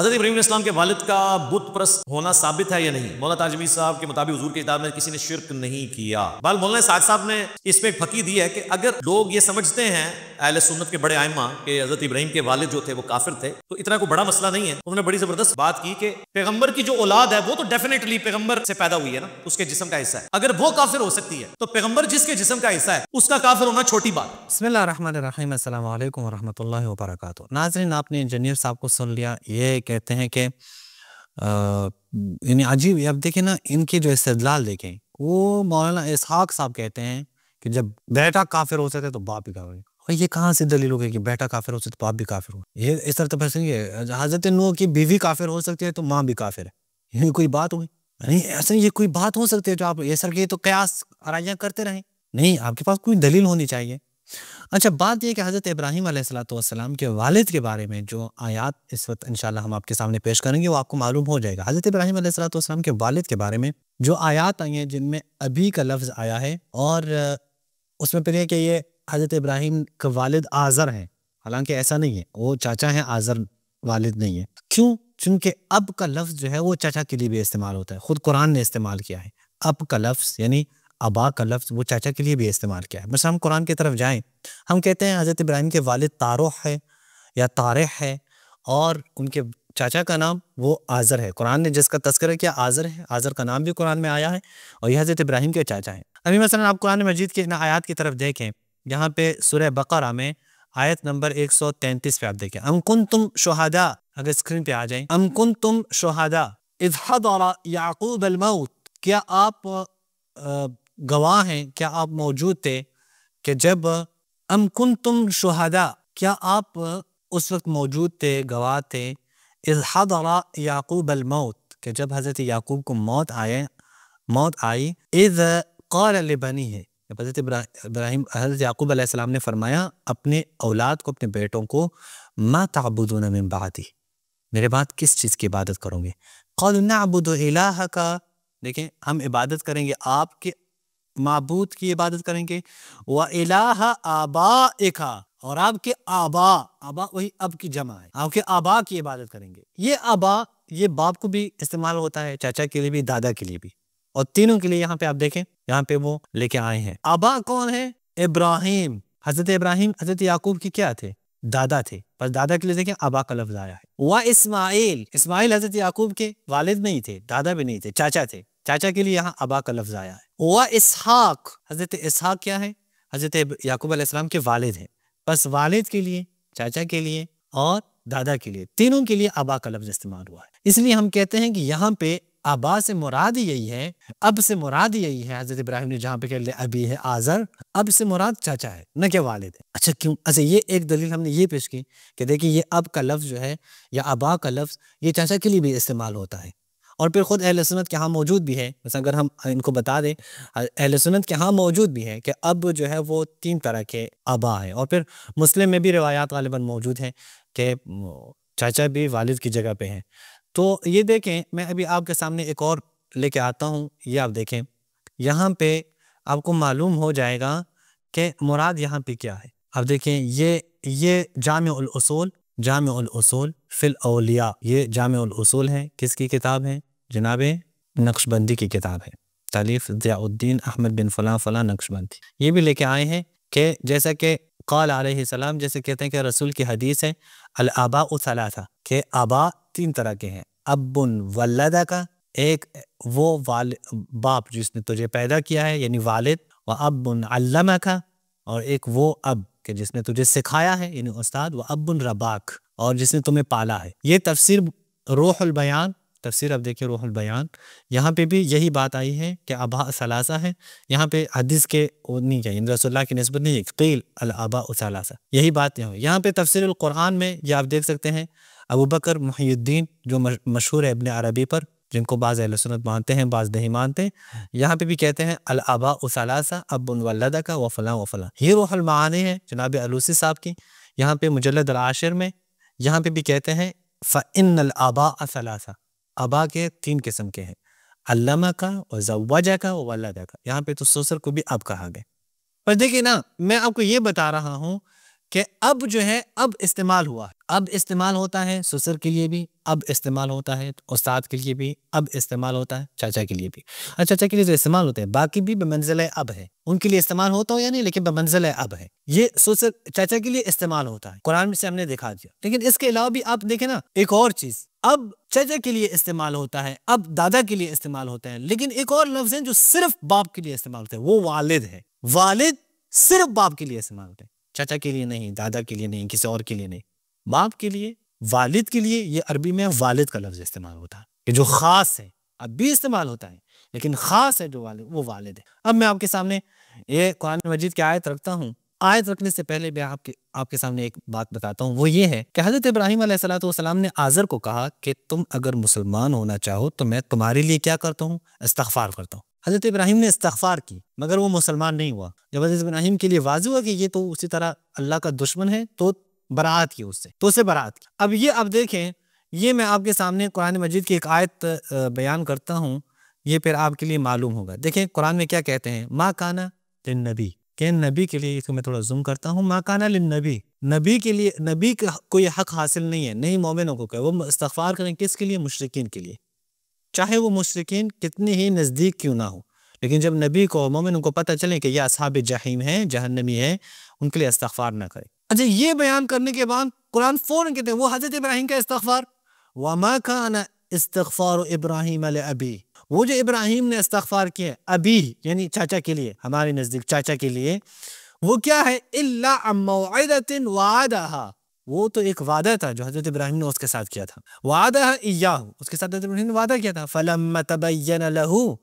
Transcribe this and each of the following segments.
हज़रत इब्राहीम अलैहिस्सलाम के वालिद का बुत परस्त होना साबित है या नहीं? मौलाना ताजमी साहब के मुताबिक हुजूर की किताब में किसी ने शिरक नहीं किया। बाल मौलाना साद साहब ने इस पे एक फकी दी है कि अगर लोग ये समझते हैं अहले सुन्नत के बड़े आइम्मा कि हज़रत इब्राहीम के वालिद जो थे वो काफिर थे, तो इतना कोई बड़ा मसला नहीं है। उन्होंने बड़ी जबरदस्त बात की कि पैगंबर की जो औलाद है वो तो डेफिनेटली पैगंबर से पैदा हुई है ना, उसके जिस्म का हिस्सा है। अगर वो काफिर हो सकती है तो पैगंबर जिसके जिस्म का हिस्सा है उसका काफिर होना छोटी बात। बिस्मिल्लाहिर्रहमानिर्रहीम, अस्सलाम वालेकुम वरहमतुल्लाहि वबरकातुहू। नाज़रीन, आपने इंजीनियर साहब को सुन लिया। ये कहते हैं कि यानी अजीब, अब देखें ना इनके जो इस्तेदलाल देखें, वो मौलाना इसहाक साहब कहते हैं कि जब बेटा काफिर हो सकते तो बाप भी काफिर। और ये कहाँ से दलील हो गई कि बेटा काफिर हो सकते तो बाप भी काफिर हो? ये इस तरह तो नहीं है। हजरत नूह की बीवी काफिर हो सकती है तो माँ भी काफिर है। ये कोई बात हुई? नहीं, ऐसा ये कोई बात हो सकती है जो आप ये सर के तो कयास आराइयाँ करते रहें? नहीं, आपके पास कोई दलील होनी चाहिए। अच्छा, बात यह कि हज़रत इब्राहीम अलैहिस्सलाम के वालिद के बारे में जो आयात इस वक्त इंशाल्लाह हम आपके सामने पेश करेंगे वो आपको मालूम हो जाएगा। हज़रत इब्राहीम अलैहिस्सलाम के वालिद के बारे में जो आयात आई हैं जिनमें अभी का लफ्ज़ आया है, और उसमें फिर है कि ये हज़रत इब्राहीम का वालिद आज़र हैं, हालांकि ऐसा नहीं है, वो चाचा हैं, आज़र वालिद नहीं है। क्यों? चूंकि अब का लफ्ज़ जो है वो चाचा के लिए भी इस्तेमाल होता है, खुद कुरान ने इस्तेमाल किया है। अब का लफ्ज़ यानी अबा का लफ्ज़ वो चाचा के लिए भी इस्तेमाल किया है। बस हम कुरान की तरफ जाएं, हम कहते हैं हज़रत इब्राहीम के वालिद तारुह है या तारिह है, और उनके चाचा का नाम वो आज़र है। कुरान ने जिसका तज़किरा किया आज़र है, आज़र का नाम भी कुरान में आया है, और यह हज़रत इब्राहीम के चाचा हैं। अभी मसलन आप कुरान मजीद की इन आयत की तरफ देखें, यहाँ पे सूरह बकरा में आयत नंबर 133 पे आप देखें, अम कुंतुम शुहदा, अगर स्क्रीन पे आ जाए, अम कुंतुम शुहदा इज़ हदरा याकूब अल मौत, क्या आप गवाह हैं, क्या आप मौजूद थे कि जब अम कुंतुम शुहदा, क्या आप उस वक्त मौजूद थे, गवाह थे, इज़ हदरा याकूब अल मौत, कि जब हज़रत याकूब को मौत आई, इज़ क़ाल लिबनीह, हज़रत इब्राहीम हज़रत याकूब अलैहिस्सलाम ने फरमाया अपने औलाद को, अपने बेटों को, मा तअबुदून मिन बादी, मेरे बाद किस चीज़ की इबादत करोगे? क़ालू नअबुदु इलाहका, देखें हम इबादत करेंगे आपके माबूद की इबादत करेंगे, व इलाहा आबाइका, और आपके आबा वही अब की जमा है, आपके आबा की इबादत करेंगे। ये आबा, ये बाप को भी इस्तेमाल होता है, चाचा के लिए भी, दादा के लिए भी, और तीनों के लिए यहाँ पे आप देखें, यहाँ पे वो लेके आए हैं। आबा कौन है? इब्राहिम। हजरत इब्राहिम हजरत याकूब के क्या थे? दादा थे। पर दादा के लिए देखें आबा का लफ्ज आया है। व इस्माइल, इस्माइल हजरत याकूब के वालिद नहीं थे, दादा भी नहीं थे, चाचा थे, चाचा के लिए यहाँ अबा का लफ्ज आया है। व इसहाक, हजरत इसहाक क्या है? हजरत याकूब अलैहिस्सलाम के वालिद हैं। बस वालिद के लिए, चाचा के लिए और दादा के लिए, तीनों के लिए अबा का लफ्ज इस्तेमाल हुआ है। इसलिए हम कहते हैं कि यहाँ पे अबा से मुराद यही है, अब से मुराद यही है। हजरत इब्राहिम ने जहाँ पे कह लिया अभी है आज़र, अब से मुराद चाचा है, न कि वालिद है। अच्छा, क्यों? अच्छा, ये एक दलील हमने ये पेश की कि देखिए ये अब का लफ्ज जो है या अबा का लफ्ज, ये चाचा के लिए भी इस्तेमाल होता है। और फिर खुद अहले सुन्नत के यहाँ मौजूद भी है, बस अगर हम इनको बता दें, अहले सुन्नत के यहाँ मौजूद भी है कि अब जो है वो 3 तरह के अबा है। और फिर मुस्लिम में भी रिवायात गालिबन मौजूद हैं कि चाचा भी वालिद की जगह पे हैं। तो ये देखें, मैं अभी आपके सामने एक और लेके आता हूँ, ये आप देखें, यहाँ पे आपको मालूम हो जाएगा कि मुराद यहाँ पे क्या है। अब देखें, ये जामिउल उसूल फिल औलिया, ये जामिउल उसूल है, किसकी किताब है? जनाब नक्शबंदी की किताब है, तालीफ ज़ियाउद्दीन अहमद बिन फलां फलां नक्शबंदी। ये भी लेके आए हैं कि जैसा कि क़ाल अलैहिस्सलाम, जैसे कहते हैं कि रसूल की हदीस है, अल आबा सलासा, के आबा 3 तरह के हैं। अब्बुन वल्लदा का, एक वो बाप जिसने तुझे पैदा किया है यानी वालिद, व अब्बुन अल्लमा का, और एक वो अब कि जिसने तुझे सिखाया है यानी उस्ताद, व अब्बुन रबाक, और जिसने तुम्हें पाला है। ये तफसीर रूहुल बयान, तफसीर अब देखिए रूहुल बयान, यहाँ पे भी यही बात आई है कि आबा सलासा है। यहाँ पे हदीस के नहीं चाहिए, रसूलुल्लाह की निस्बत नहीं, क़ील अल आबा सलासा, यही बात यहाँ पे तफसीर कुरान में ये आप देख सकते हैं। अबू बकर मुहियुद्दीन जो मशहूर है इब्न अरबी पर, जिनको बाज़ अहले सुन्नत मानते हैं, बाज़ नहीं मानते, यहाँ पे भी कहते हैं अल आबा सलासा अब्बुन वल्लदा का व फलां। ये रूहुल मानी है जनाब अलूसी साहब की। यहाँ पे मुजल्लद अल आशिर में यहाँ पे भी कहते हैं फ़इन्नल आबा सलासा, अबा के 3 किस्म के हैं, अल्लमा का व ज़व्वजा का व वल्लदा का। यहाँ पे तो ससुर को भी अब कहा गया। पर देखिए ना, मैं आपको ये बता रहा हूँ कि अब जो है अब इस्तेमाल हुआ है, अब इस्तेमाल होता है ससुर के लिए भी, अब इस्तेमाल होता है उस्ताद के लिए भी, अब इस्तेमाल होता है चाचा के लिए भी। चाचा के लिए तो इस्तेमाल होते हैं, बाकी भी बमंजिल अब है, उनके लिए इस्तेमाल होता हो या नहीं, लेकिन बमंजिल अब है। ये ससुर चाचा के लिए इस्तेमाल होता है, कुरान में से हमने दिखा दिया। लेकिन इसके अलावा भी आप देखें ना, एक और चीज, अब चाचा के लिए इस्तेमाल होता है, अब दादा के लिए इस्तेमाल होता है, लेकिन एक और लफ्ज है जो सिर्फ बाप के लिए इस्तेमाल होता है, वो वालिद है। वालिद सिर्फ बाप के लिए इस्तेमाल होता है, चाचा के लिए नहीं, दादा के लिए नहीं, किसी और के लिए नहीं, बाप के लिए, वालिद के लिए। ये अरबी में वालिद का लफ्ज इस्तेमाल होता है कि जो खास है, अब भी इस्तेमाल होता है लेकिन खास है जो वालिद, वो वालिद है। अब मैं आपके सामने ये कुरान मजीद की आयत रखता हूँ। आयत रखने से पहले मैं आपके सामने एक बात बताता हूँ, वो ये है कि हज़रत इब्राहीम अलैहिस्सलाम ने आज़र को कहा कि तुम अगर मुसलमान होना चाहो तो मैं तुम्हारे लिए क्या करता हूँ, इस्तग़फ़ार करता हूँ। हज़रत इब्राहीम ने इस्तग़फ़ार की, मगर वो मुसलमान नहीं हुआ। जब हज़रत इब्राहीम के लिए वाज़ेह हुआ कि ये तो उसी तरह अल्लाह का दुश्मन है, तो बरात की उससे, तो उसे बरात की। अब देखें, ये मैं आपके सामने कुरान मजीद की एक आयत बयान करता हूँ, ये फिर आपके लिए मालूम होगा। देखें कुरान में क्या कहते हैं, मा काना लिन्नबी, के नबी के लिए, इसको मैं थोड़ा जूम करता हूँ, मा काना लिन्नबी, नबी के लिए, नबी का कोई हक हासिल नहीं है, नहीं मोमिनों को कहे वो इस्तग़फ़ार करें, किसके लिए, मुशरिकीन के लिए, चाहे वो मुशरिकीन कितने ही नज़दीक क्यों ना हो। लेकिन जब नबी को, मोमिनों को पता चले कि ये असहाब जहीम है, जहन्नमी है, उनके लिए इस्तग़फ़ार ना करे। अच्छा, ये बयान करने के बाद कुरान फौरन कहते हैं वो हज़रत इब्राहीम का इस्तग़फ़ार, वमा काना इस्तग़फ़ारु इब्राहीम लिअबी, वो जो इब्राहीम ने इस्तग़फ़ार किया अभी यानी चाचा के लिए, हमारे नज़दीक चाचा के लिए, वो क्या है, इल्ला अन मौइदतिन वाअदहा, वो तो एक वादा था जो हज़रत इब्राहीम ने उसके साथ किया था, वाअदहा इय्याहु, उसके साथ हज़रत इब्राहीम ने वादा किया था। फलम्मा तबय्यन लहू,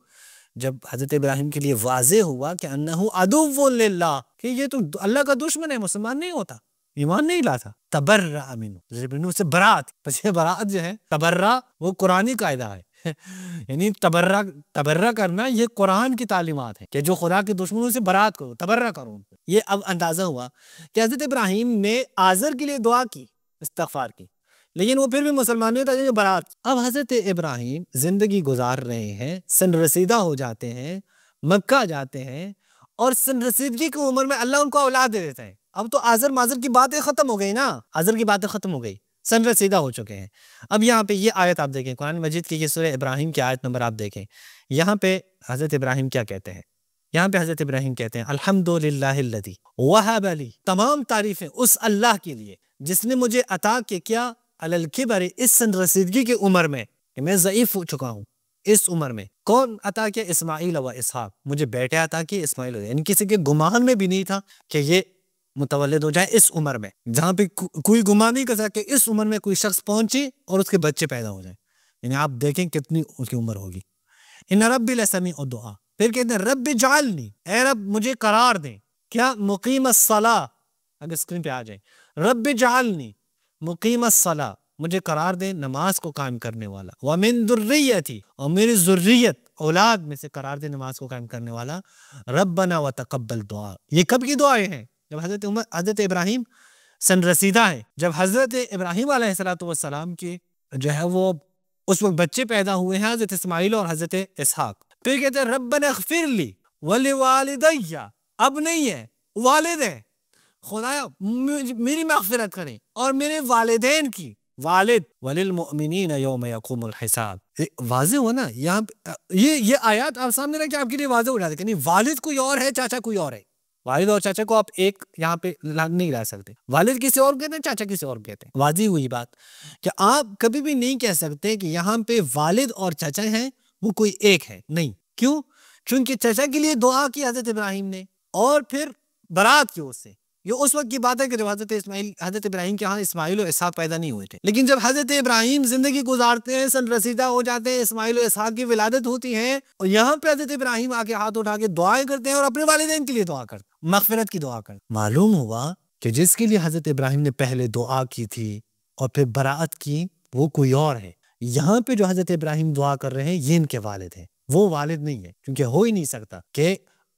जब हज़रत इब्राहीम के लिए वाज़ेह हुआ कि अन्नहु अदुव्वुन लिल्लाह, कि ये तो अल्लाह का दुश्मन है, मुसलमान नहीं होता, ईमान नहीं लाता, तबर्रा मिन्हु, उससे बरात, पछे बरात जो है, तबर्रा वो कुरानी कायदा है यानी तबर्रा करना ये कुरान की तालीमात है कि जो खुदा के दुश्मनों से बरात करो, तबर्रा करो। ये अब अंदाजा हुआ कि हज़रत इब्राहीम ने आज़र के लिए दुआ की, इस्तग़फ़ार की, लेकिन वो फिर भी मुसलमान नहीं होता, बरात। अब हज़रत इब्राहीम जिंदगी गुजार रहे हैं, सन रसीदा हो जाते हैं, मक्का जाते हैं, और सन रसीदगी की उम्र में अल्लाह उनको औलाद दे देता है। अब तो आज़र माज़र की बातें खत्म हो गई ना, आज़र की बातें खत्म हो गई, सन रसीदा हो चुके हैं। अब यहाँ पे ये आयत आप देखें, कुरान मजीद की ये सूरह इब्राहीम की आयत नंबर आप देखें, यहाँ पे हज़रत इब्राहीम क्या कहते हैं, यहाँ पे हज़रत इब्राहीम कहते हैं अल्हम्दुलिल्लाहिल्लज़ी वहब ली, तमाम तारीफें उस अल्लाह के लिए जिसने मुझे अता के क्या, अलल किबर, इस सन रसीदगी की उम्र में कि मैं ज़ईफ हो चुका हूँ, इस उम्र में कौन अता किया, इस्माइल व इसहाक, मुझे बेटे अता किए इस्माइल, यानी किसी के गुमान में भी नहीं था कि ये मुतवल्लिद हो जाए इस उम्र में, जहाँ पे कोई गुमान नहीं कर सकता कि इस उम्र में कोई शख्स पहुंचे और उसके बच्चे पैदा हो जाए। यानी आप देखें कितनी उसकी उम्र होगी। इन रब्बी लसमीउ दुआ, फिर कहते हैं रब्बी जालनी, ऐ रब मुझे करार दें, क्या, मुकीम अस्सला, अगर स्क्रीन पे आ जाए, रब्बी जालनी मुकीम अस्सला, मुझे करार दे नमाज को कायम करने वाला, व मिन दुर्रियती, और मेरी ज़ुर्रियत औलाद में से करार दे नमाज को कायम करने वाला, रब्बना व तक़ब्बल दुआ। ये कब की दुआएं हैं, जब हज़रत इब्राहीम सन रसीदा है, जब हज़रत इब्राहीम अलैहिस्सलाम के जो है वो उस वक्त बच्चे पैदा हुए हैं, हज़रत इस्माइल और हज़रत इसहाक। फिर कहते हैं रब्बना इग़फ़िरली वलिवालिदैया, अब नहीं है, वालिद है, खुदाया मेरी मग़फ़िरत करें और मेरे वालिदैन की, वालिद वलिल मुअमिनीन यौम यक़ूमुल हिसाब। वाज़ेह हुआ ना यहाँ, ये आयत आप सामने रख के आपके लिए वाज़ेह हो जाती है, वालिद कोई और है, चाचा कोई और है। वालिद और चाचा को आप एक यहाँ पे नहीं ला सकते, वालिद किसी और कहते हैं, चाचा किसी और कहते हैं। वाजी हुई बात कि आप कभी भी नहीं कह सकते कि यहाँ पे वालिद और चाचा हैं, वो कोई एक है, नहीं। क्यों? क्योंकि चाचा के लिए दुआ की हज़रत इब्राहीम ने और फिर बरात की उससे। ये उस वक्त की बात है कि जब हज़रत इब्राहीम के यहाँ इस्माइल और इसहाक पैदा नहीं हुए थे। लेकिन जब हज़रत इब्राहीम जिंदगी गुजारते हैं, सन रसीदा हो जाते हैं, इस्माइल और इसहाक की विलादत होती है, और यहाँ पे हज़रत इब्राहीम आके हाथ उठा के दुआएं करते हैं और अपने वालिदैन के लिए दुआ करते हैं, मग़फ़िरत की दुआ करते। मालूम हुआ कि जिसके लिए हज़रत इब्राहीम ने पहले दुआ की थी और फिर बरात की, वो कोई और है। यहाँ पे जो हज़रत इब्राहीम दुआ कर रहे हैं, ये इनके वालिद हैं, वो वालिद नहीं है। क्योंकि हो ही नहीं सकता कि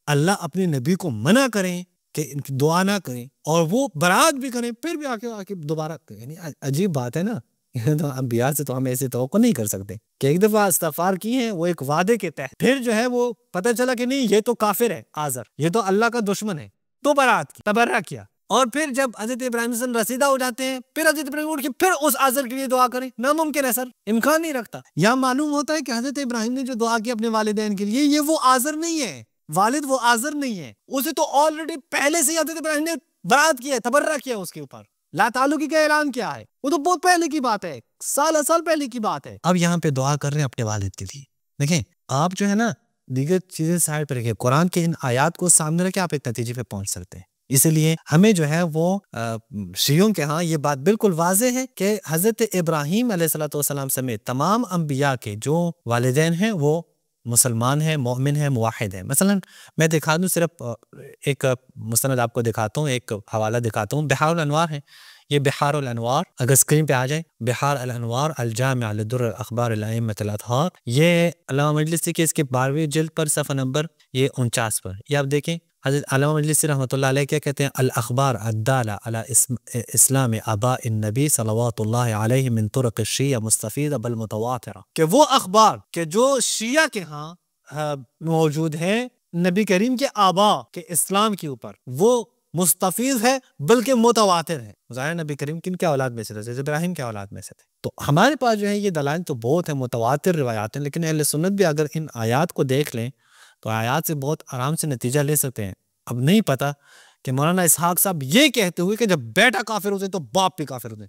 अल्लाह अपने नबी को मना करें कि इनकी दुआ ना करें और वो बरात भी करें, फिर भी आके दोबारा करें। यानी अजीब बात है ना। तो अंबिया से तो हम ऐसे तवक्को नहीं कर सकते कि एक दफा इस्तग़फ़ार की है वो एक वादे के तहत, फिर जो है वो पता चला कि नहीं ये तो काफिर है आज़र, ये तो अल्लाह का दुश्मन है, तो बरात की, तबर्रा किया, और फिर जब हजरत इब्राहिम से रसीदा हो जाते हैं, फिर हजरत इब्राहिम उठ के फिर उस आज़र के लिए दुआ करें, नामुमकिन है सर, इम्कान नहीं रखता। यहाँ मालूम होता है कि हजरत इब्राहिम ने जो दुआ की अपने वालिदैन के लिए, ये वो आज़र नहीं है, वालिद वो आज़र नहीं है, उसे तो ऑलरेडी पहले से हजरत इब्राहिम ने बरात किया है, तबर्रा किया उसके ऊपर, ला ताल्लुकी का ऐलान किया है, वो तो बहुत पहले की बात है, साल पहले की बात है। अब यहाँ पे दुआ कर रहे हैं अपने वालिद के लिए। देखें आप जो है ना दीगर चीजें साइड पर रखें, कुरान के इन आयात को सामने रखे आप एक नतीजे पे पहुंच सकते हैं। इसलिए हमें जो है वो शियों के यहाँ ये बात बिल्कुल वाज़ेह है कि हज़रत इब्राहीम अलैहिस्सलाम समेत तमाम अंबिया के जो वालिदैन हैं वो मुसलमान हैं, मोमिन हैं, मुवाहिद हैं। मसलन मैं दिखा दूँ, सिर्फ एक मुस्तनद आपको दिखाता हूँ, एक हवाला दिखाता हूँ, बिहारुल अनवार है, ये बिहारुल अनवार अगर स्क्रीन पे आ जाए, बिहार अल अनवार अल जामिअ लिदुर्र अखबार अल अइम्मतुल अतहार, ये अल्लामा मजलिसी के इसके 12वीं जिल्द पर सफ़ा नंबर ये 49 पर, ये आप देखें हज़रत अल्लामा मजलिसी रहमतुल्लाह अलैह क्या कहते हैं, अल अखबार अद्दाला अला इस्लाम आबा नबी सल्लल्लाहु अलैहि मिन तुरक़ शिया मुस्तफ़ीदा बल मुतवातिरा, कि वो अखबार के जो शिया के यहाँ मौजूद हैं नबी करीम के आबा के इस्लाम के ऊपर, वो मुस्तफीज है बल्कि मुतवातिर है। ज़ाहिर नबी करीम किन के औलाद में से थे, इब्राहिम के औलाद में से थे। तो हमारे पास जो है ये दलाइल तो बहुत है, मुतवातिर रिवायात हैं, लेकिन अहले सुन्नत भी अगर इन आयात को देख लें तो आयात से बहुत आराम से नतीजा ले सकते हैं। अब नहीं पता कि मौलाना इसहाक साहब ये कहते हुए कि जब बेटा काफिर होते तो बाप भी काफिर होते,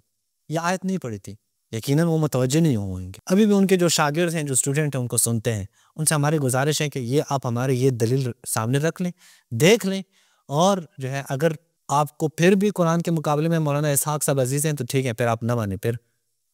ये आयत नहीं पड़ी थी, यकीनन वो मुतवज्जे नहीं होंगे। अभी भी उनके जो शागिर्द हैं, जो स्टूडेंट हैं, उनको सुनते हैं, उनसे हमारी गुजारिश है कि ये आप हमारे ये दलील सामने रख लें, देख लें, और जो है अगर आपको फिर भी कुरान के मुकाबले में मौलाना इसहाक साहब अजीज़ हैं तो ठीक है, फिर आप न माने, फिर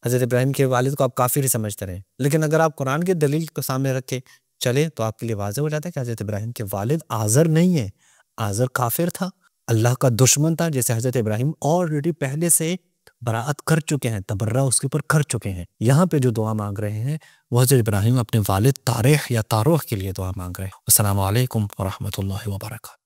हज़रत इब्राहिम के वालिद को आप काफिर ही समझते रहें। लेकिन अगर आप कुरान के दलील को सामने रख के चले तो आपके लिए वाज़ेह हो जाता है कि हज़रत इब्राहिम के वालिद आज़र नहीं है, आज़र काफिर था, अल्लाह का दुश्मन था, जैसे हज़रत इब्राहिम ऑलरेडी पहले से बराअत कर चुके हैं, तबर्रा उसके ऊपर कर चुके हैं। यहाँ पे जो दुआ मांग रहे हैं वो हज़रत इब्राहिम अपने वालिद तारीख या तारुख के लिए दुआ मांग रहे हैं। अस्सलामु अलैकुम व रहमतुल्लाहि व बरकातहू।